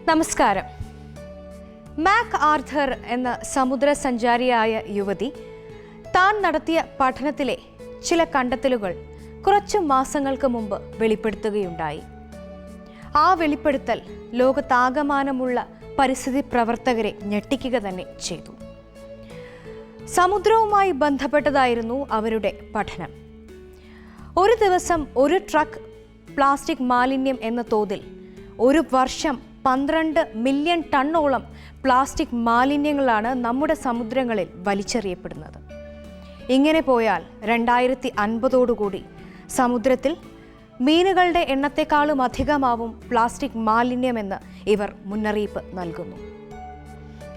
നമസ്കാരം. മാക് ആർഥർ എന്ന സമുദ്ര സഞ്ചാരിയായ യുവതി താൻ നടത്തിയ പഠനത്തിലെ ചില കണ്ടെത്തലുകൾ കുറച്ചു മാസങ്ങൾക്ക് മുമ്പ് വെളിപ്പെടുത്തുകയുണ്ടായി. ആ വെളിപ്പെടുത്തൽ ലോകത്താകമാനമുള്ള പരിസ്ഥിതി പ്രവർത്തകരെ ഞെട്ടിക്കുക തന്നെ ചെയ്തു. സമുദ്രവുമായി ബന്ധപ്പെട്ടതായിരുന്നു അവരുടെ പഠനം. ഒരു ദിവസം ഒരു ട്രക്ക് പ്ലാസ്റ്റിക് മാലിന്യം എന്ന തോതിൽ ഒരു വർഷം 12 മില്യൺ ടണ്ണോളം പ്ലാസ്റ്റിക് മാലിന്യങ്ങളാണ് നമ്മുടെ സമുദ്രങ്ങളിൽ വലിച്ചെറിയപ്പെടുന്നത്. ഇങ്ങനെ പോയാൽ 2050 സമുദ്രത്തിൽ മീനുകളുടെ എണ്ണത്തെക്കാളും അധികമാവും പ്ലാസ്റ്റിക് മാലിന്യമെന്ന് ഇവർ മുന്നറിയിപ്പ് നൽകുന്നു.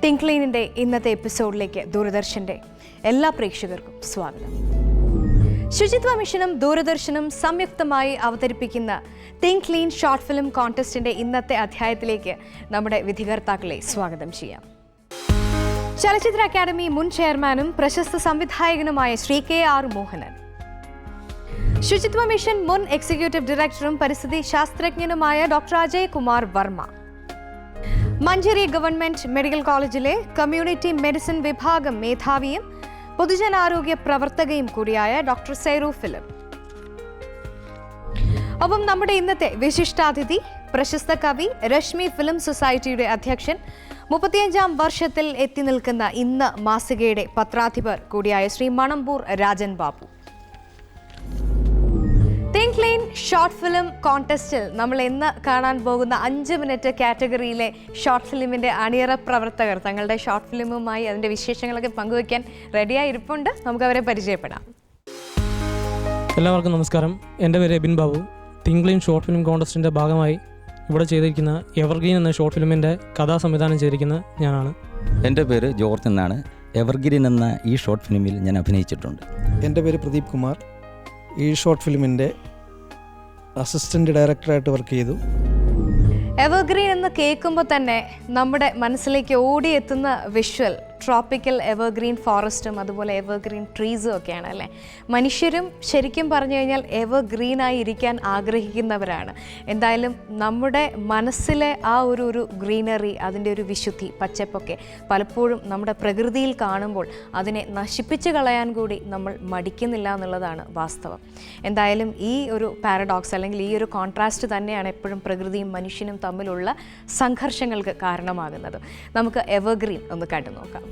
തിങ്ക് ക്ലീനിൻ്റെ ഇന്നത്തെ എപ്പിസോഡിലേക്ക് ദൂരദർശൻ്റെ എല്ലാ പ്രേക്ഷകർക്കും സ്വാഗതം. ശുചിത്വ മിഷനും ദൂരദർശനും സംയുക്തമായി അവതരിപ്പിക്കുന്ന തിങ്ക് ക്ലീൻ ഷോർട്ട് ഫിലിം കോൺടെസ്റ്റിന്റെ ഇന്നത്തെ അധ്യായത്തിലേക്ക് നമ്മുടെ വിധികർത്താക്കളെ സ്വാഗതം ചെയ്യാം. ചലച്ചിത്ര അക്കാദമി മുൻ ചെയർമാനും പ്രശസ്ത സംവിധായകനുമായ ശ്രീ KR മോഹനൻ, ശുചിത്വ മിഷൻ മുൻ എക്സിക്യൂട്ടീവ് ഡയറക്ടറും പരിസ്ഥിതി ശാസ്ത്രജ്ഞനുമായ doctor Ajay Kumar Varma, Manjeri government medical കോളേജിലെ കമ്മ്യൂണിറ്റി മെഡിസിൻ വിഭാഗം മേധാവിയും പൊതുജനാരോഗ്യ പ്രവർത്തകയും കൂടിയായ ഡോക്ടർ സൈറു ഫിലിപ്പ്. ഒപ്പം നമ്മുടെ ഇന്നത്തെ വിശിഷ്ടാതിഥി പ്രശസ്ത കവി, രശ്മി ഫിലിം സൊസൈറ്റിയുടെ അധ്യക്ഷൻ, 35ാം വർഷത്തിൽ എത്തി നിൽക്കുന്ന ഇന്ന് മാസികയുടെ പത്രാധിപർ കൂടിയായ Shri Manamboor Rajan Babu. Think clean short film കോൺടെസ്റ്റിൽ നമ്മൾ ഇന്ന് കാണാൻ പോകുന്ന 5 മിനിറ്റ് കാറ്റഗറിയിലെ ഷോർട്ട് ഫിലിമിൻ്റെ അണിയറ പ്രവർത്തകർ തങ്ങളുടെ ഷോർട്ട് ഫിലിമുമായി അതിൻ്റെ വിശേഷങ്ങളൊക്കെ പങ്കുവയ്ക്കാൻ റെഡിയായി ഇരിപ്പുണ്ട്. നമുക്ക് അവരെ പരിചയപ്പെടാം. എല്ലാവർക്കും നമസ്കാരം. എൻ്റെ പേര് Ebin Babu. Think clean short film കോൺടെസ്റ്റിൻ്റെ ഭാഗമായി ഇവിടെ ചെയ്തിരിക്കുന്ന എവർഗ്രീൻ എന്ന ഷോർട്ട് ഫിലിമിൻ്റെ കഥാ സംവിധാനം ചെയ്തിരിക്കുന്ന ഞാനാണ്. എൻ്റെ പേര് ജോർജ് എന്നാണ്. എവർഗ്രീൻ എന്ന ഈ ഷോർട്ട് ഫിലിമിൽ ഞാൻ അഭിനയിച്ചിട്ടുണ്ട്. എൻ്റെ പേര് പ്രദീപ് കുമാർ. ഈ ഷോർട്ട് ഫിലിമിൻ്റെ അസിസ്റ്റൻ്റ് ഡയറക്ടറായിട്ട് വർക്ക് ചെയ്തു. എവർഗ്രീൻ എന്ന് കേൾക്കുമ്പോൾ തന്നെ നമ്മുടെ മനസ്സിലേക്ക് ഓടിയെത്തുന്ന വിഷ്വൽ ട്രോപ്പിക്കൽ എവർഗ്രീൻ ഫോറസ്റ്റും അതുപോലെ എവർഗ്രീൻ ട്രീസും ഒക്കെയാണ് അല്ലേ. മനുഷ്യരും ശരിക്കും പറഞ്ഞു കഴിഞ്ഞാൽ എവർഗ്രീനായി ഇരിക്കാൻ ആഗ്രഹിക്കുന്നവരാണ്. എന്തായാലും നമ്മുടെ മനസ്സിലെ ആ ഒരു ഗ്രീനറി, അതിൻ്റെ ഒരു വിശുദ്ധി, പച്ചപ്പൊക്കെ പലപ്പോഴും നമ്മുടെ പ്രകൃതിയിൽ കാണുമ്പോൾ അതിനെ നശിപ്പിച്ച് കളയാൻ കൂടി നമ്മൾ മടിക്കുന്നില്ല എന്നുള്ളതാണ് വാസ്തവം. എന്തായാലും ഈ ഒരു പാരഡോക്സ് അല്ലെങ്കിൽ ഈ ഒരു കോൺട്രാസ്റ്റ് തന്നെയാണ് എപ്പോഴും പ്രകൃതിയും മനുഷ്യനും തമ്മിലുള്ള സംഘർഷങ്ങൾക്ക് കാരണമാകുന്നത്. നമുക്ക് എവർഗ്രീൻ ഒന്ന് കണ്ടു നോക്കാം.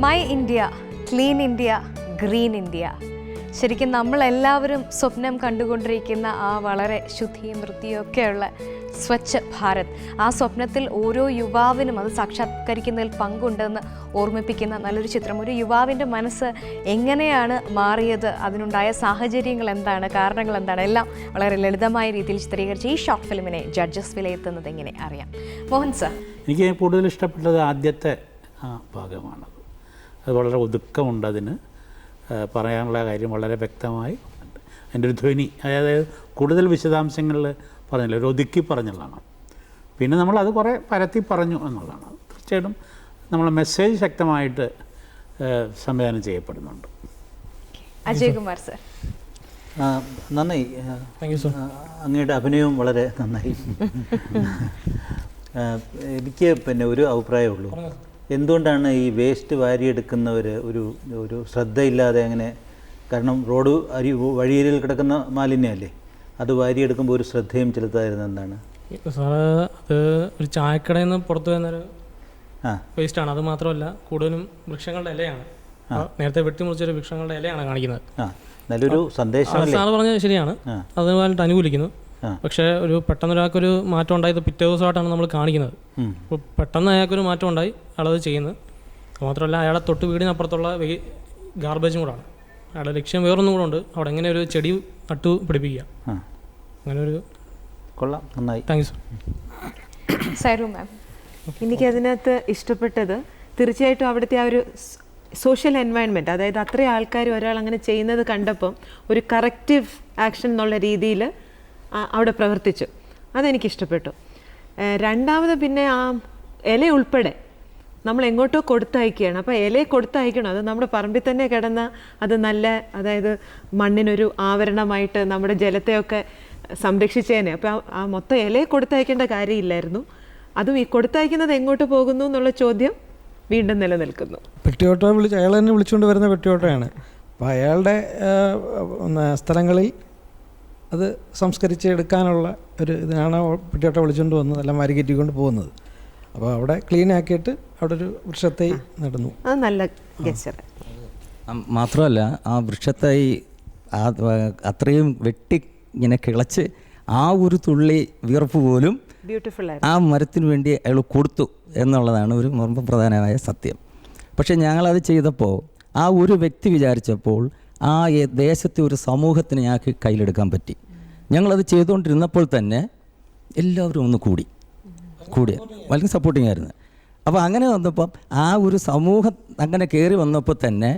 My India, clean India, green India. ശരിക്കും നമ്മളെല്ലാവരും സ്വപ്നം കണ്ടുകൊണ്ടിരിക്കുന്ന ആ വളരെ ശുദ്ധിയും വൃത്തിയും ഒക്കെയുള്ള സ്വച്ഛ് ഭാരത്, ആ സ്വപ്നത്തിൽ ഓരോ യുവാവിനും അത് സാക്ഷാത്കരിക്കുന്നതിൽ പങ്കുണ്ടെന്ന് ഓർമ്മിപ്പിക്കുന്ന നല്ലൊരു ചിത്രം. ഒരു യുവാവിൻ്റെ മനസ്സ് എങ്ങനെയാണ് മാറിയത്, അതിനുണ്ടായ സാഹചര്യങ്ങൾ എന്താണ്, കാരണങ്ങൾ എന്താണ്, എല്ലാം വളരെ ലളിതമായ രീതിയിൽ ചിത്രീകരിച്ച് ഈ ഷോർട്ട് ഫിലിമിനെ ജഡ്ജസ് വിലയിരുത്തുന്നത് എങ്ങനെ അറിയാം. മോഹൻ സർ. എനിക്ക് കൂടുതൽ ഇഷ്ടപ്പെട്ടത് ആദ്യത്തെ ഭാഗമാണത്. അത് വളരെ ഒതുക്കമുണ്ട്, അതിന് പറയാനുള്ള കാര്യം വളരെ വ്യക്തമായി ഉണ്ട്. അതിൻ്റെ ഒരു ധ്വനി, അതായത് കൂടുതൽ വിശദാംശങ്ങളിൽ പറഞ്ഞില്ല, ഒരു ഒതുക്കി പറഞ്ഞുള്ളതാണ്. പിന്നെ നമ്മളത് കുറേ പരത്തി പറഞ്ഞു എന്നുള്ളതാണ്. തീർച്ചയായിട്ടും നമ്മളെ മെസ്സേജ് ശക്തമായിട്ട് സംവിധാനം ചെയ്യപ്പെടുന്നുണ്ട്. അജയ് കുമാർ സർ. നന്നായി, താങ്ക് യു സർ. അങ്ങയുടെ അഭിനയവും വളരെ നന്നായി. എനിക്ക് പിന്നെ ഒരു അഭിപ്രായമുള്ളൂ, എന്തുകൊണ്ടാണ് ഈ വേസ്റ്റ് വാരിയെടുക്കുന്നവർ ഒരു ശ്രദ്ധയില്ലാതെ അങ്ങനെ, കാരണം റോഡ് വഴിയിൽ കിടക്കുന്ന മാലിന്യമല്ലേ, അത് വാരിയെടുക്കുമ്പോൾ ഒരു ശ്രദ്ധയും ചെലുത്താതിരുന്നത് എന്താണ്? സാറ് അത് ഒരു ചായക്കടയിൽ നിന്ന് പുറത്തു വരുന്നൊരു വേസ്റ്റാണ്. അത് മാത്രമല്ല കൂടുതലും വൃക്ഷങ്ങളുടെ ഇലയാണ്. നേരത്തെ വെട്ടിമുറിച്ചൊരു വൃക്ഷങ്ങളുടെ ഇലയാണ് കാണിക്കുന്നത്. നല്ലൊരു സന്ദേശം സാറ് പറഞ്ഞത് ശരിയാണ്, അതുമായിട്ട് അനുകൂലിക്കുന്നു. പക്ഷേ ഒരു പെട്ടെന്നൊരാൾക്കൊരു മാറ്റം ഉണ്ടായത് പിറ്റേ ദിവസമായിട്ടാണ് നമ്മൾ കാണിക്കുന്നത്. അപ്പോൾ പെട്ടെന്ന് അയാൾക്കൊരു മാറ്റം ഉണ്ടായി, അയാളത് ചെയ്യുന്നത്. അതുമാത്രമല്ല അയാളെ തൊട്ട് വീടിനപ്പുറത്തുള്ള ഗാർബേജും കൂടാണ്. അയാളുടെ ലക്ഷ്യം വേറൊന്നും കൂടെ ഉണ്ട്, അവിടെ എങ്ങനെ ഒരു ചെടി നട്ടു പിടിപ്പിക്കുക. അങ്ങനെ ഒരു കൊള്ളാം, നന്നായി. Thank you sir. സൈറു മാം. എനിക്കതിനകത്ത് ഇഷ്ടപ്പെട്ടത് തീർച്ചയായിട്ടും അവിടുത്തെ ആ ഒരു സോഷ്യൽ എൻവയൺമെൻറ്റ്, അതായത് അത്രയും ആൾക്കാർ ഒരാൾ അങ്ങനെ ചെയ്യുന്നത് കണ്ടപ്പം ഒരു കറക്റ്റീവ് ആക്ഷൻ എന്നുള്ള രീതിയിൽ അവിടെ പ്രവർത്തിച്ചു. അതെനിക്കിഷ്ടപ്പെട്ടു. രണ്ടാമത് പിന്നെ ആ ഇല ഉൾപ്പെടെ നമ്മൾ എങ്ങോട്ടോ കൊടുത്തയക്കുകയാണ്. അപ്പോൾ ഇലയെ കൊടുത്തയക്കണം, അത് നമ്മുടെ പറമ്പിൽ തന്നെ കിടന്ന അത് നല്ല, അതായത് മണ്ണിനൊരു ആവരണമായിട്ട് നമ്മുടെ ജലത്തെയൊക്കെ സംരക്ഷിച്ചേനെ. അപ്പോൾ ആ മൊത്തം ഇലയെ കൊടുത്തയക്കേണ്ട കാര്യമില്ലായിരുന്നു. അതും ഈ കൊടുത്തയക്കുന്നത് എങ്ങോട്ട് പോകുന്നു എന്നുള്ള ചോദ്യം വീണ്ടും നിലനിൽക്കുന്നു. പെട്ടിയോട്ടോ അയാൾ തന്നെ വിളിച്ചുകൊണ്ട് വരുന്ന പെട്ടിയോട്ടോയാണ്. അപ്പോൾ അയാളുടെ സ്ഥലങ്ങളിൽ അത് സംസ്കരിച്ച് എടുക്കാനുള്ള ഒരു ഇതിനാണ് പെട്ടിയോട്ട വിളിച്ചുകൊണ്ട് വന്നത്, എല്ലാം മാരികേറ്റിക്കൊണ്ട് പോകുന്നത്. അപ്പോൾ അവിടെ ക്ലീൻ ആക്കിയിട്ട് അവിടെ ഒരു വൃക്ഷത്തൈ നടന്നു. അത് നല്ല ഗസ്റ്റർ. മാത്രമല്ല ആ വൃക്ഷത്തൈ അത്രയും വെട്ടി ഇങ്ങനെ കിളച്ച് ആ ഒരു തുള്ളി വിയർപ്പ് പോലും ബ്യൂട്ടിഫുൾ ആ മരത്തിന് വേണ്ടി അയാൾ കൊടുത്തു എന്നുള്ളതാണ് ഒരു പ്രധാനമായ സത്യം. പക്ഷേ ഞങ്ങളത് ചെയ്തപ്പോൾ ആ ഒരു വ്യക്തി വിചാരിച്ചപ്പോൾ ആ ദേശത്തെ ഒരു സമൂഹത്തിന് ഞങ്ങൾക്ക് കയ്യിലെടുക്കാൻ പറ്റി. ഞങ്ങളത് ചെയ്തുകൊണ്ടിരുന്നപ്പോൾ തന്നെ എല്ലാവരും ഒന്ന് കൂടി വളരെ സപ്പോർട്ടിങ് ആയിരുന്നു. അപ്പോൾ അങ്ങനെ വന്നപ്പം ആ ഒരു സമൂഹം അങ്ങനെ കയറി വന്നപ്പോൾ തന്നെ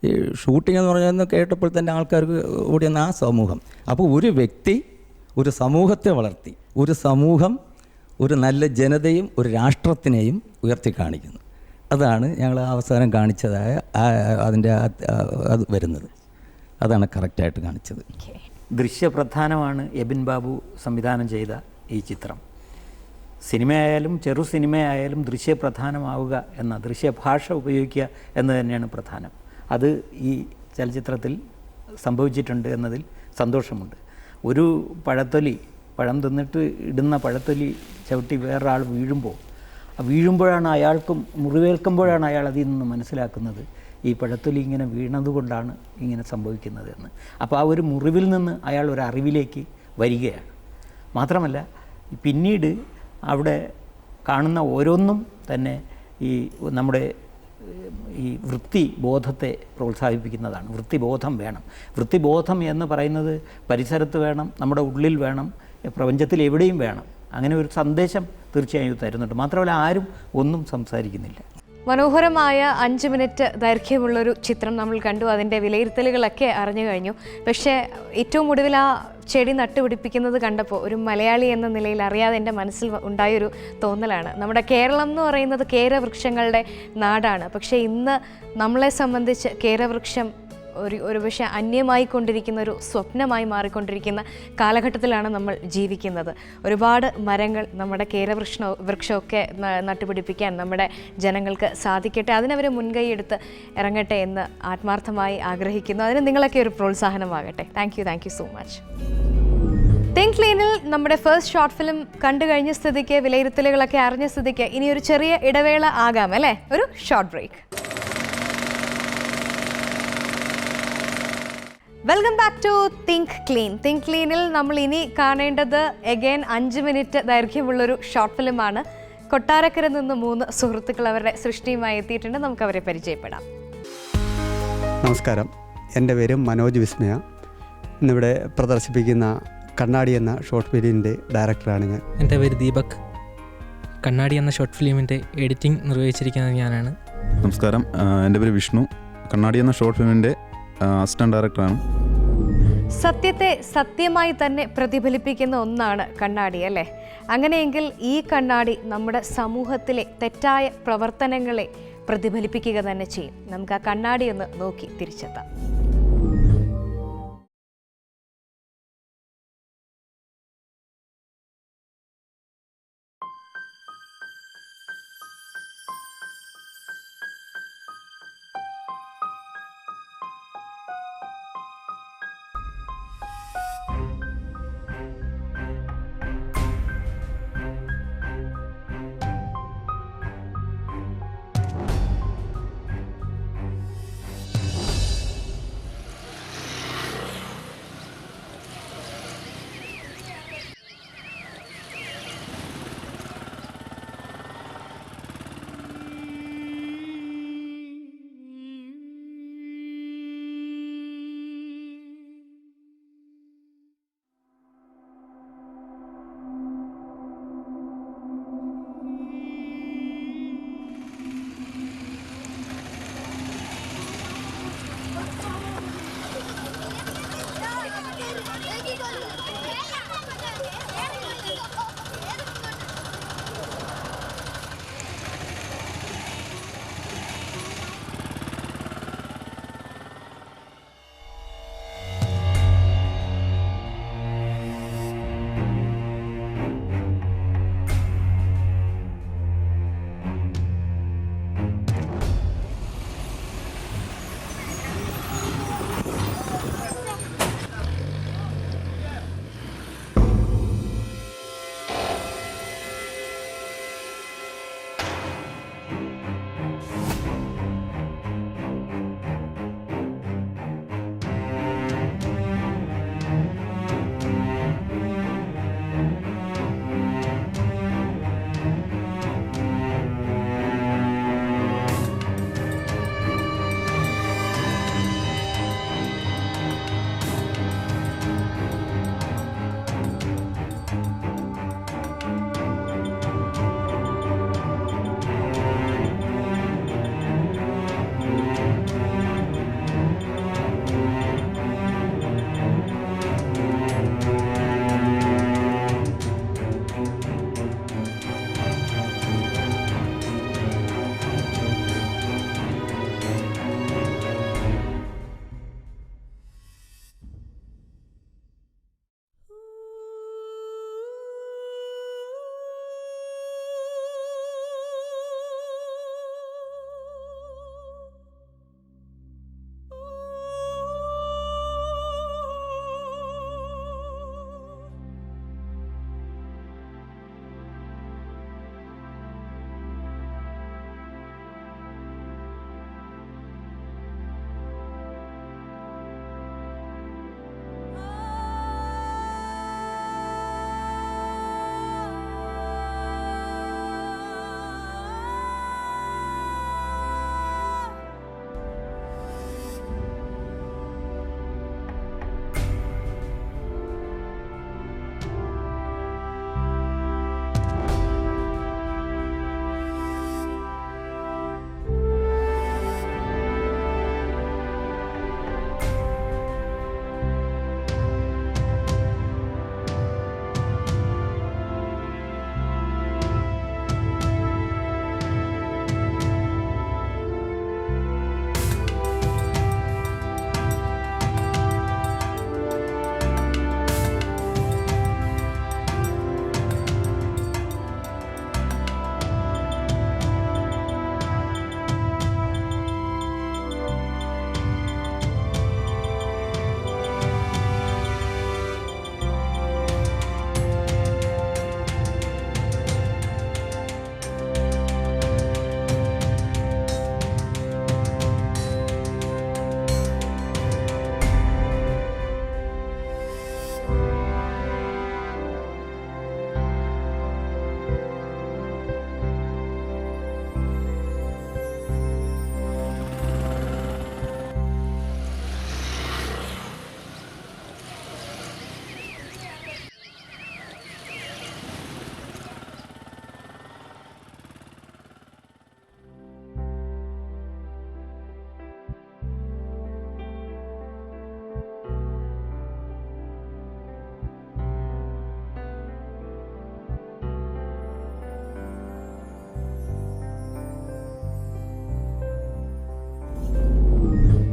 ഈ ഷൂട്ടിംഗ് എന്ന് പറഞ്ഞാൽ കേട്ടപ്പോൾ തന്നെ ആൾക്കാർക്ക് ഓടിയെന്ന ആ സമൂഹം. അപ്പോൾ ഒരു വ്യക്തി ഒരു സമൂഹത്തെ വളർത്തി, ഒരു സമൂഹം ഒരു നല്ല ജനതയും ഒരു രാഷ്ട്രത്തിനെയും ഉയർത്തി കാണിക്കുന്നു. അതാണ് ഞങ്ങൾ അവസാനം കാണിച്ചതായ അതിൻ്റെ അത് വരുന്നത്. അതാണ് കറക്റ്റായിട്ട് കാണിച്ചത്. ദൃശ്യപ്രധാനമാണ് എബിൻ ബാബു സംവിധാനം ചെയ്ത ഈ ചിത്രം. സിനിമയായാലും ചെറു സിനിമയായാലും ദൃശ്യപ്രധാനമാവുക എന്ന, ദൃശ്യഭാഷ ഉപയോഗിക്കുക എന്ന് തന്നെയാണ് പ്രധാനം. അത് ഈ ചലച്ചിത്രത്തിൽ സംഭവിച്ചിട്ടുണ്ട് എന്നതിൽ സന്തോഷമുണ്ട്. ഒരു പഴം തിന്നിട്ട് ഇടുന്ന പഴത്തൊലി ചവിട്ടി വേറൊരാൾ വീഴുമ്പോഴാണ് അയാൾക്കും മുറിവേൽക്കുമ്പോഴാണ് അയാൾ അതിൽ നിന്ന് മനസ്സിലാക്കുന്നത് ഈ പഴത്തൊലി ഇങ്ങനെ വീണതുകൊണ്ടാണ് ഇങ്ങനെ സംഭവിക്കുന്നത് എന്ന്. അപ്പോൾ ആ ഒരു മുറിവിൽ നിന്ന് അയാൾ ഒരു അറിവിലേക്ക് വരികയാണ്. മാത്രമല്ല പിന്നീട് അവിടെ കാണുന്ന ഓരോന്നും തന്നെ ഈ നമ്മുടെ ഈ വൃത്തിബോധത്തെ പ്രോത്സാഹിപ്പിക്കുന്നതാണ്. വൃത്തിബോധം വേണം. വൃത്തിബോധം എന്ന് പറയുന്നത് പരിസരത്ത് വേണം, നമ്മുടെ ഉള്ളിൽ വേണം, പ്രപഞ്ചത്തിൽ എവിടെയും വേണം. അങ്ങനെ ഒരു സന്ദേശം തീർച്ചയായും തരുന്നുണ്ട്. മാത്രമല്ല ആരും ഒന്നും സംസാരിക്കുന്നില്ല. മനോഹരമായ 5 മിനിറ്റ് ദൈർഘ്യമുള്ളൊരു ചിത്രം നമ്മൾ കണ്ടു. അതിൻ്റെ വിലയിരുത്തലുകളൊക്കെ അറിഞ്ഞു കഴിഞ്ഞു. പക്ഷേ ഏറ്റവും ഒടുവിൽ ആ ചെടി നട്ടുപിടിപ്പിക്കുന്നത് കണ്ടപ്പോൾ ഒരു മലയാളി എന്ന നിലയിൽ അറിയാതെ എൻ്റെ മനസ്സിൽ ഉണ്ടായൊരു തോന്നലാണ്. നമ്മുടെ കേരളം എന്ന് പറയുന്നത് കേരവൃക്ഷങ്ങളുടെ നാടാണ്. പക്ഷേ ഇന്ന് നമ്മളെ സംബന്ധിച്ച് കേരവൃക്ഷം ഒരു പക്ഷേ അന്യമായി കൊണ്ടിരിക്കുന്ന ഒരു സ്വപ്നമായി മാറിക്കൊണ്ടിരിക്കുന്ന കാലഘട്ടത്തിലാണ് നമ്മൾ ജീവിക്കുന്നത്. ഒരുപാട് മരങ്ങൾ നമ്മുടെ വൃക്ഷമൊക്കെ നട്ടുപിടിപ്പിക്കാൻ നമ്മുടെ ജനങ്ങൾക്ക് സാധിക്കട്ടെ, അതിനവർ മുൻകൈ എടുത്ത് ഇറങ്ങട്ടെ എന്ന് ആത്മാർത്ഥമായി ആഗ്രഹിക്കുന്നു. അതിന് നിങ്ങളൊക്കെ ഒരു പ്രോത്സാഹനമാകട്ടെ. Thank you so much. Think ക്ലീനിൽ നമ്മുടെ ഫസ്റ്റ് ഷോർട്ട് ഫിലിം കണ്ടു കഴിഞ്ഞ സ്ഥിതിക്ക്, വിലയിരുത്തലുകളൊക്കെ അറിഞ്ഞ സ്ഥിതിക്ക് ഇനി ഒരു ചെറിയ ഇടവേള ആകാം അല്ലേ? ഒരു short break. Welcome back to think clean. Think ക്ലീനിൽ നമ്മൾ ഇനി കാണേണ്ടത് എഗെയിൻ 5 മിനിറ്റ് ദൈർഘ്യമുള്ളൊരു ഷോർട്ട് ഫിലിമാണ്. കൊട്ടാരക്കര നിന്ന് 3 സുഹൃത്തുക്കൾ അവരുടെ സൃഷ്ടിയുമായി എത്തിയിട്ടുണ്ട്. നമുക്ക് അവരെ പരിചയപ്പെടാം. നമസ്കാരം, എൻ്റെ പേര് മനോജ് വിസ്മയ. ഇന്നിവിടെ പ്രദർശിപ്പിക്കുന്ന കണ്ണാടി എന്ന ഷോർട്ട് ഫിലിമിൻ്റെ ഡയറക്ടറാണ് ഞാൻ. എൻ്റെ പേര് ദീപക്. കണ്ണാടി എന്ന ഷോർട്ട് ഫിലിമിൻ്റെ എഡിറ്റിംഗ് നിർവഹിച്ചിരിക്കുന്നത് ഞാനാണ്. നമസ്കാരം, എൻ്റെ പേര് വിഷ്ണു. കണ്ണാടി എന്ന ഷോർട്ട് ഫിലിമിൻ്റെ അസിസ്റ്റന്റ് ഡയറക്ടറാണ്. സത്യത്തെ സത്യമായി തന്നെ പ്രതിഫലിപ്പിക്കുന്ന ഒന്നാണ് കണ്ണാടി, അല്ലേ? അങ്ങനെയെങ്കിൽ ഈ കണ്ണാടി നമ്മുടെ സമൂഹത്തിലെ തെറ്റായ പ്രവർത്തനങ്ങളെ പ്രതിഫലിപ്പിക്കുക തന്നെ ചെയ്യും. നമുക്ക് ആ കണ്ണാടി ഒന്ന് നോക്കി തിരിച്ചെത്താം.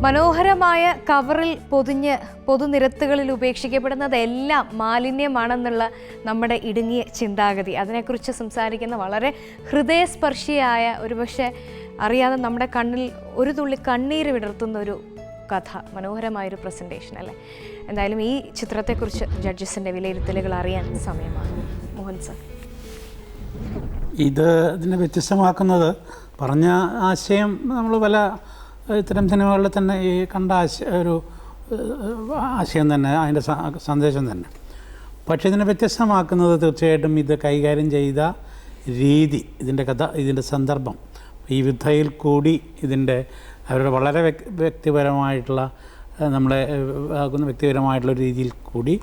മനോഹരമായ കവറിൽ പൊതിഞ്ഞ് പൊതുനിരത്തുകളിൽ ഉപേക്ഷിക്കപ്പെടുന്നതെല്ലാം മാലിന്യമാണെന്നുള്ള നമ്മുടെ ഇടുങ്ങിയ ചിന്താഗതി, അതിനെക്കുറിച്ച് സംസാരിക്കുന്ന വളരെ ഹൃദയസ്പർശിയായ, ഒരുപക്ഷെ അറിയാതെ നമ്മുടെ കണ്ണിൽ ഒരു തുള്ളി കണ്ണീര് വിടർത്തുന്ന ഒരു കഥ, മനോഹരമായൊരു പ്രസൻറ്റേഷൻ അല്ലേ. എന്തായാലും ഈ ചിത്രത്തെക്കുറിച്ച് ജഡ്ജസിൻ്റെ വിലയിരുത്തലുകൾ അറിയാൻ സമയമാണ്. മോഹൻ സർ, ഇതിനെ വ്യത്യസ്തമാക്കുന്നത് പറഞ്ഞ ആശയം നമ്മൾ പല ഇത്തരം സിനിമകളിൽ തന്നെ ഈ കണ്ട ഒരു ആശയം തന്നെ, അതിൻ്റെ സന്ദേശം തന്നെ. പക്ഷേ ഇതിനെ വ്യത്യസ്തമാക്കുന്നത് തീർച്ചയായിട്ടും ഇത് കൈകാര്യം ചെയ്ത രീതി, ഇതിൻ്റെ കഥ, ഇതിൻ്റെ സന്ദർഭം, ഈ വിധയിൽ കൂടി ഇതിൻ്റെ അവരുടെ വളരെ വ്യക്തിപരമായിട്ടുള്ള നമ്മളെ ആകുന്ന വ്യക്തിപരമായിട്ടുള്ള രീതിയിൽ കൂടി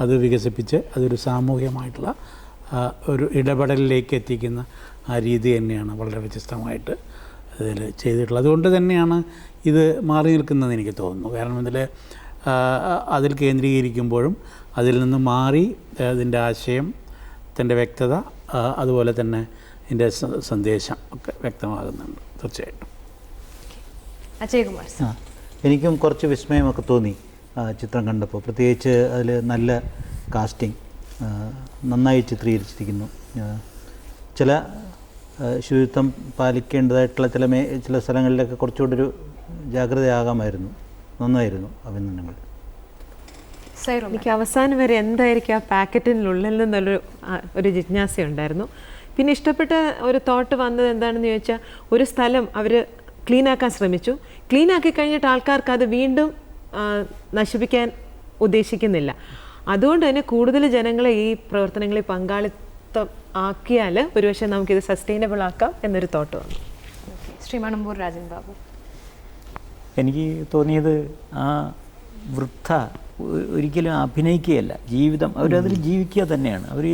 അത് വികസിപ്പിച്ച് അതൊരു സാമൂഹികമായിട്ടുള്ള ഒരു ഇടപെടലിലേക്ക് എത്തിക്കുന്ന ആ രീതി തന്നെയാണ് വളരെ വ്യത്യസ്തമായിട്ട് ഇതിൽ ചെയ്തിട്ടുള്ളത്. അതുകൊണ്ട് തന്നെയാണ് ഇത് മാറി നിൽക്കുന്നതെന്ന് എനിക്ക് തോന്നുന്നു. കാരണം അതിൽ കേന്ദ്രീകരിക്കുമ്പോഴും അതിൽ നിന്ന് മാറി അതിൻ്റെ ആശയത്തിൻ്റെ വ്യക്തത, അതുപോലെ തന്നെ ഇതിൻ്റെ സന്ദേശം ഒക്കെ വ്യക്തമാകുന്നുണ്ട് തീർച്ചയായിട്ടും. അജയ്കുമാർ സർ, എനിക്കും കുറച്ച് വിസ്മയമൊക്കെ തോന്നി ചിത്രം കണ്ടപ്പോൾ. പ്രത്യേകിച്ച് അതിൽ നല്ല കാസ്റ്റിംഗ്, നന്നായി ചിത്രീകരിച്ചിരിക്കുന്നു. ചില ശുചിത്വം പാലിക്കേണ്ടതായിട്ടുള്ള ചില സ്ഥലങ്ങളിലൊക്കെ കുറച്ചുകൂടി ജാഗ്രതയാകാമായിരുന്നു. നന്നായിരുന്നു. അഭിനന്ദനങ്ങൾ. എനിക്ക് അവസാനം വരെ എന്തായിരിക്കും ആ പാക്കറ്റിനുള്ളിൽ നിന്നുള്ളൊരു ജിജ്ഞാസയുണ്ടായിരുന്നു. പിന്നെ ഇഷ്ടപ്പെട്ട ഒരു തോട്ട് വന്നത് എന്താണെന്ന് ചോദിച്ചാൽ, ഒരു സ്ഥലം അവർ ക്ലീനാക്കാൻ ശ്രമിച്ചു, ക്ലീനാക്കി കഴിഞ്ഞിട്ട് ആൾക്കാർക്ക് അത് വീണ്ടും നശിപ്പിക്കാൻ ഉദ്ദേശിക്കുന്നില്ല. അതുകൊണ്ട് തന്നെ കൂടുതൽ ജനങ്ങളെ ഈ പ്രവർത്തനങ്ങളിൽ പങ്കാളിത്തം ആക്കിയാൽ ഒരുപക്ഷെ നമുക്കിത് സസ്റ്റൈനബിൾ ആക്കാം എന്നൊരു തോട്ട് വന്നു. ശ്രീ മണമ്പൂർ രാജൻ ബാബു, എനിക്ക് തോന്നിയത് ആ വൃദ്ധ ഒരിക്കലും അഭിനയിക്കുകയല്ല, ജീവിതം അവരതിൽ ജീവിക്കുക തന്നെയാണ്. അവർ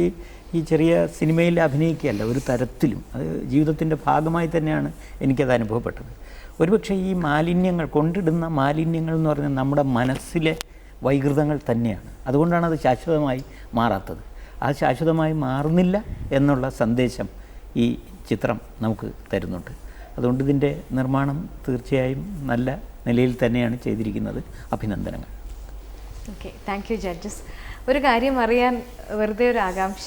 ഈ ചെറിയ സിനിമയിൽ അഭിനയിക്കുകയല്ല, ഒരു തരത്തിലും അത് ജീവിതത്തിൻ്റെ ഭാഗമായി തന്നെയാണ് എനിക്കത് അനുഭവപ്പെട്ടത്. ഒരുപക്ഷെ ഈ മാലിന്യങ്ങൾ, കൊണ്ടിടുന്ന മാലിന്യങ്ങൾ എന്ന് പറഞ്ഞാൽ നമ്മുടെ മനസ്സിലെ വൈകൃതങ്ങൾ തന്നെയാണ്. അതുകൊണ്ടാണ് അത് ശാശ്വതമായി മാറാത്തത്. അത് ശാശ്വതമായി മാറുന്നില്ല എന്നുള്ള സന്ദേശം ഈ ചിത്രം നമുക്ക് തരുന്നുണ്ട്. അതുകൊണ്ട് ഇതിൻ്റെ നിർമ്മാണം തീർച്ചയായും നല്ല നിലയിൽ തന്നെയാണ് ചെയ്തിരിക്കുന്നത്. അഭിനന്ദനങ്ങൾ. Okay, thank you judges. ഒരു കാര്യം അറിയാൻ വെറുതെ ഒരു ആകാംക്ഷ,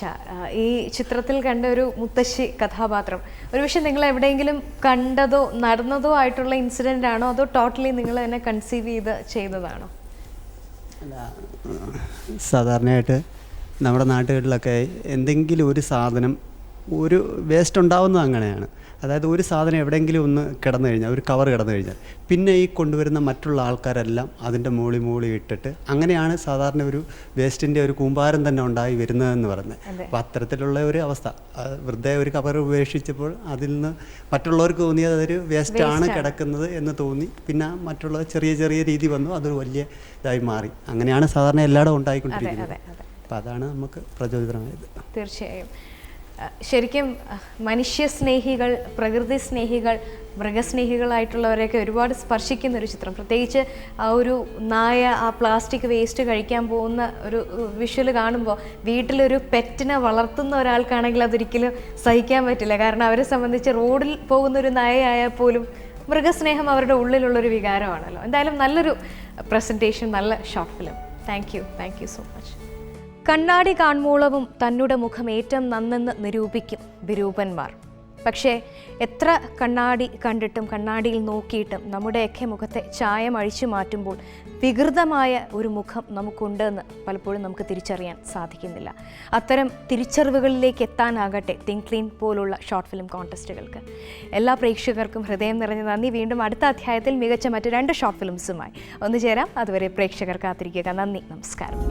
ഈ ചിത്രത്തിൽ കണ്ട ഒരു മുത്തശ്ശി കഥാപാത്രം ഒരുപക്ഷെ നിങ്ങൾ എവിടെയെങ്കിലും കണ്ടതോ നടന്നതോ ആയിട്ടുള്ള ഇൻസിഡൻ്റ് ആണോ, അതോ ടോട്ടലി നിങ്ങൾ തന്നെ കൺസീവ് ചെയ്തതാണോ? സാധാരണയായിട്ട് നമ്മുടെ നാട്ടുകളിലൊക്കെ എന്തെങ്കിലും ഒരു സാധനം, ഒരു വേസ്റ്റ് ഉണ്ടാവുന്നത് അങ്ങനെയാണ്. അതായത് ഒരു സാധനം എവിടെയെങ്കിലും ഒന്ന് കിടന്നു കഴിഞ്ഞാൽ, ഒരു കവർ കിടന്നു കഴിഞ്ഞാൽ, പിന്നെ ഈ കൊണ്ടുവരുന്ന മറ്റുള്ള ആൾക്കാരെല്ലാം അതിൻ്റെ മൂളി ഇട്ടിട്ട് അങ്ങനെയാണ് സാധാരണ ഒരു വേസ്റ്റിൻ്റെ ഒരു കൂമ്പാരം തന്നെ ഉണ്ടായി വരുന്നതെന്ന് പറഞ്ഞത്. അപ്പോൾ അത്തരത്തിലുള്ള ഒരു അവസ്ഥ, വെറുതെ ഒരു കവർ ഉപേക്ഷിച്ചപ്പോൾ അതിൽ നിന്ന് മറ്റുള്ളവർക്ക് തോന്നിയത് അതൊരു വേസ്റ്റാണ് കിടക്കുന്നത് എന്ന് തോന്നി. പിന്നെ മറ്റുള്ള ചെറിയ രീതി വന്നു, അതൊരു വലിയ ഇതായി മാറി. അങ്ങനെയാണ് സാധാരണ എല്ലായിടും ഉണ്ടായിക്കൊണ്ടിരിക്കുന്നത്. അപ്പോൾ അതാണ് നമുക്ക് പ്രചോദിതമായത്. തീർച്ചയായും. ശരിക്കും മനുഷ്യസ്നേഹികൾ, പ്രകൃതി സ്നേഹികൾ, മൃഗസ്നേഹികളായിട്ടുള്ളവരെയൊക്കെ ഒരുപാട് സ്പർശിക്കുന്ന ഒരു ചിത്രം. പ്രത്യേകിച്ച് ആ ഒരു നായ ആ പ്ലാസ്റ്റിക് വേസ്റ്റ് കഴിക്കാൻ പോകുന്ന ഒരു വിഷ്വൽ കാണുമ്പോൾ, വീട്ടിലൊരു പെറ്റിനെ വളർത്തുന്ന ഒരാൾക്കാണെങ്കിൽ അതൊരിക്കലും സഹിക്കാൻ പറ്റില്ല. കാരണം അവരെ സംബന്ധിച്ച് റോഡിൽ പോകുന്ന ഒരു നായയായാൽ പോലും മൃഗസ്നേഹം അവരുടെ ഉള്ളിലുള്ളൊരു വികാരമാണല്ലോ. എന്തായാലും നല്ലൊരു പ്രസൻറ്റേഷൻ, നല്ല short film. Thank you so much. കണ്ണാടി കാൺമൂളവും തന്നുടെ മുഖം ഏറ്റവും നന്നെന്ന് നിരൂപിക്കും വിരൂപന്മാർ. പക്ഷേ എത്ര കണ്ണാടി കണ്ടിട്ടും കണ്ണാടിയിൽ നോക്കിയിട്ടും നമ്മുടെയൊക്കെ മുഖത്തെ ചായം അഴിച്ചു മാറ്റുമ്പോൾ വികൃതമായ ഒരു മുഖം നമുക്കുണ്ടെന്ന് പലപ്പോഴും നമുക്ക് തിരിച്ചറിയാൻ സാധിക്കുന്നില്ല. അത്തരം തിരിച്ചറിവുകളിലേക്ക് എത്താനാകട്ടെ തിങ്ക് ക്ലീൻ പോലുള്ള ഷോർട്ട് ഫിലിം കോൺടെസ്റ്റുകൾക്ക്. എല്ലാ പ്രേക്ഷകർക്കും ഹൃദയം നിറഞ്ഞ നന്ദി. വീണ്ടും അടുത്ത അധ്യായത്തിൽ മികച്ച മറ്റ് 2 ഷോർട്ട് ഫിലിംസുമായി ഒന്നുചേരാം. അതുവരെ പ്രേക്ഷകർ കാത്തിരിക്കുക. നന്ദി, നമസ്കാരം.